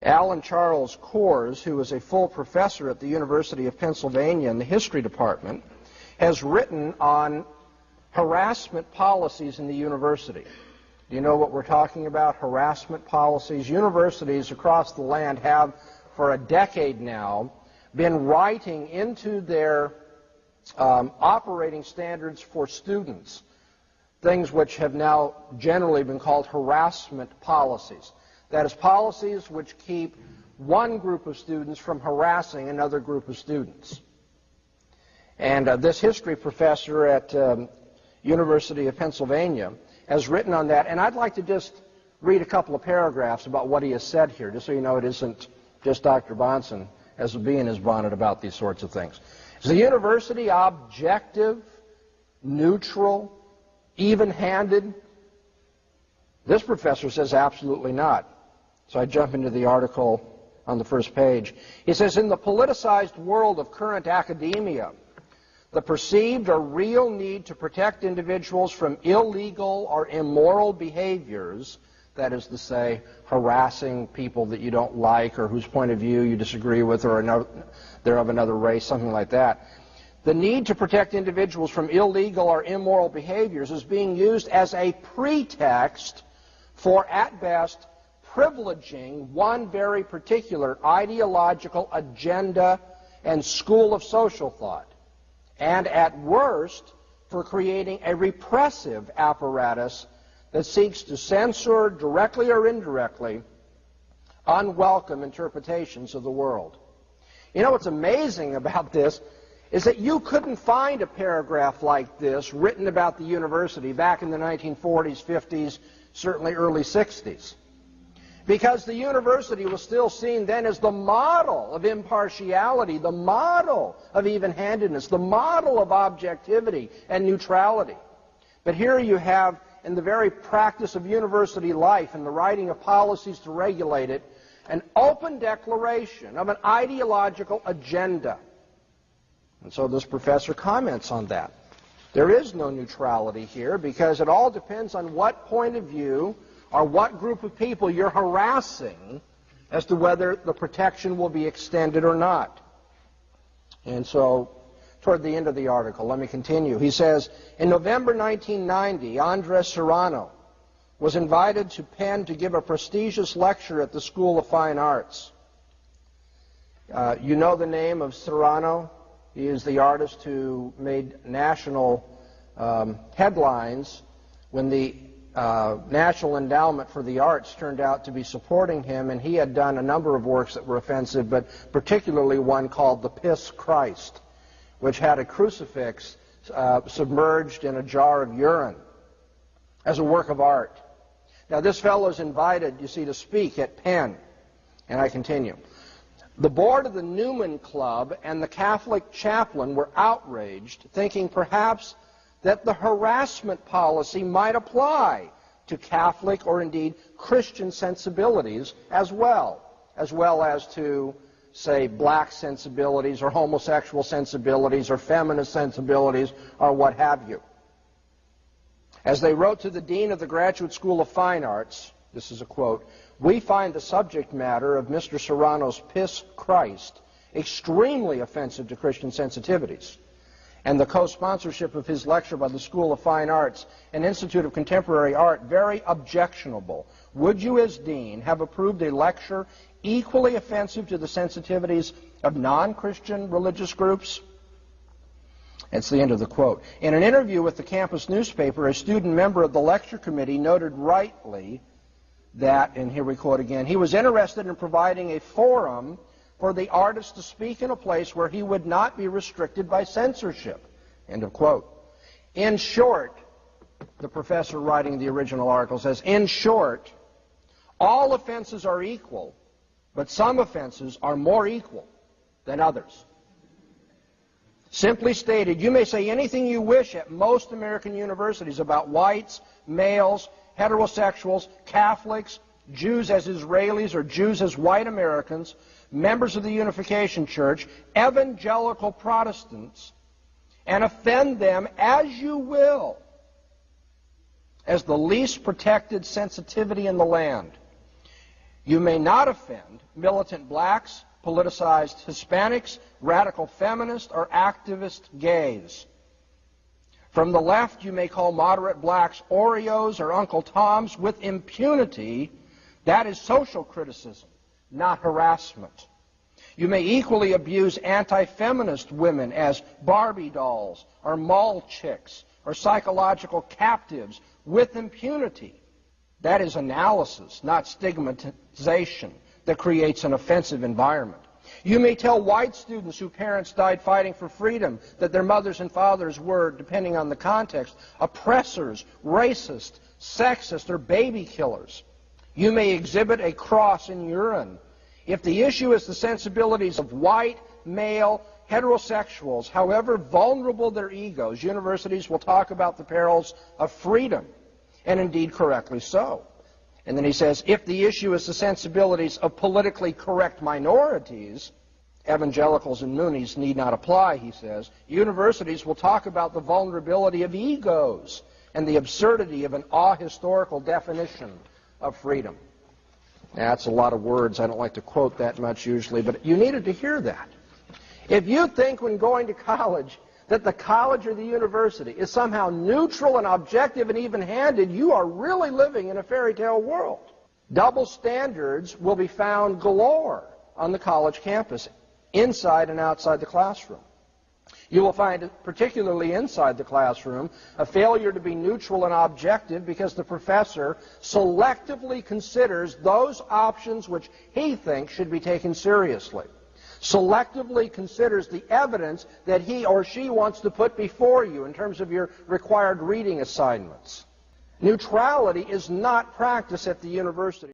Alan Charles Kors, who is a full professor at the University of Pennsylvania in the history department, has written on harassment policies in the university. Do you know what we're talking about? Harassment policies. Universities across the land have, for a decade now, been writing into their operating standards for students things which have now generally been called harassment policies. That is, policies which keep one group of students from harassing another group of students. And this history professor at University of Pennsylvania has written on that, and I'd like to just read a couple of paragraphs about what he has said here, just so you know it isn't just Dr. Bahnsen as a bee in his bonnet about these sorts of things. Is the university objective, neutral, even-handed? This professor says absolutely not. So I jump into the article on the first page. He says, in the politicized world of current academia, the perceived or real need to protect individuals from illegal or immoral behaviors, that is to say, harassing people that you don't like or whose point of view you disagree with, or they're of another race, something like that. The need to protect individuals from illegal or immoral behaviors is being used as a pretext for, at best, privileging one very particular ideological agenda and school of social thought, and at worst, for creating a repressive apparatus that seeks to censor, directly or indirectly, unwelcome interpretations of the world. You know what's amazing about this is that you couldn't find a paragraph like this written about the university back in the 1940s, 50s, certainly early 60s. Because the university was still seen then as the model of impartiality, the model of even-handedness, the model of objectivity and neutrality. But here you have, in the very practice of university life and the writing of policies to regulate it, an open declaration of an ideological agenda. And so this professor comments on that. There is no neutrality here because it all depends on what point of view or what group of people you're harassing as to whether the protection will be extended or not. And so, toward the end of the article, let me continue. He says, in November 1990, Andres Serrano was invited to Penn to give a prestigious lecture at the School of Fine Arts. You know the name of Serrano? He is the artist who made national headlines when the National Endowment for the Arts turned out to be supporting him, and he had done a number of works that were offensive, but particularly one called The Piss Christ, which had a crucifix submerged in a jar of urine as a work of art. Now this fellow is invited, you see, to speak at Penn, and I continue. The board of the Newman Club and the Catholic chaplain were outraged, thinking perhaps that the harassment policy might apply to Catholic or indeed Christian sensibilities as well as to, say, black sensibilities or homosexual sensibilities or feminist sensibilities or what have you. As they wrote to the dean of the Graduate School of Fine Arts, this is a quote, "We find the subject matter of Mr. Serrano's Piss Christ extremely offensive to Christian sensitivities, and the co-sponsorship of his lecture by the School of Fine Arts and Institute of Contemporary Art very objectionable. Would you, as dean, have approved a lecture equally offensive to the sensitivities of non-Christian religious groups?" It's the end of the quote. In an interview with the campus newspaper, a student member of the lecture committee noted rightly that, and here we quote again, he was interested in providing a forum for the artist to speak in a place where he would not be restricted by censorship. End of quote. In short, the professor writing the original article says, in short, all offenses are equal, but some offenses are more equal than others. Simply stated, you may say anything you wish at most American universities about whites, males, heterosexuals, Catholics, Jews as Israelis or Jews as white Americans, members of the Unification Church, evangelical Protestants, and offend them as you will as the least protected sensitivity in the land. You may not offend militant blacks, politicized Hispanics, radical feminists, or activist gays. From the left, you may call moderate blacks Oreos or Uncle Toms with impunity. That is social criticism, not harassment. You may equally abuse anti-feminist women as Barbie dolls or mall chicks or psychological captives with impunity. That is analysis, not stigmatization, that creates an offensive environment. You may tell white students whose parents died fighting for freedom that their mothers and fathers were, depending on the context, oppressors, racist, sexist, or baby killers. You may exhibit a cross in urine. If the issue is the sensibilities of white, male, heterosexuals, however vulnerable their egos, universities will talk about the perils of freedom, and indeed correctly so. And then he says, if the issue is the sensibilities of politically correct minorities, evangelicals and Moonies need not apply, he says. Universities will talk about the vulnerability of egos and the absurdity of an ahistorical definition of freedom. Now, that's a lot of words. I don't like to quote that much usually, but you needed to hear that. If you think when going to college that the college or the university is somehow neutral and objective and even-handed, you are really living in a fairy tale world. Double standards will be found galore on the college campus, inside and outside the classroom. You will find, particularly inside the classroom, a failure to be neutral and objective because the professor selectively considers those options which he thinks should be taken seriously. Selectively considers the evidence that he or she wants to put before you in terms of your required reading assignments. Neutrality is not practiced at the university.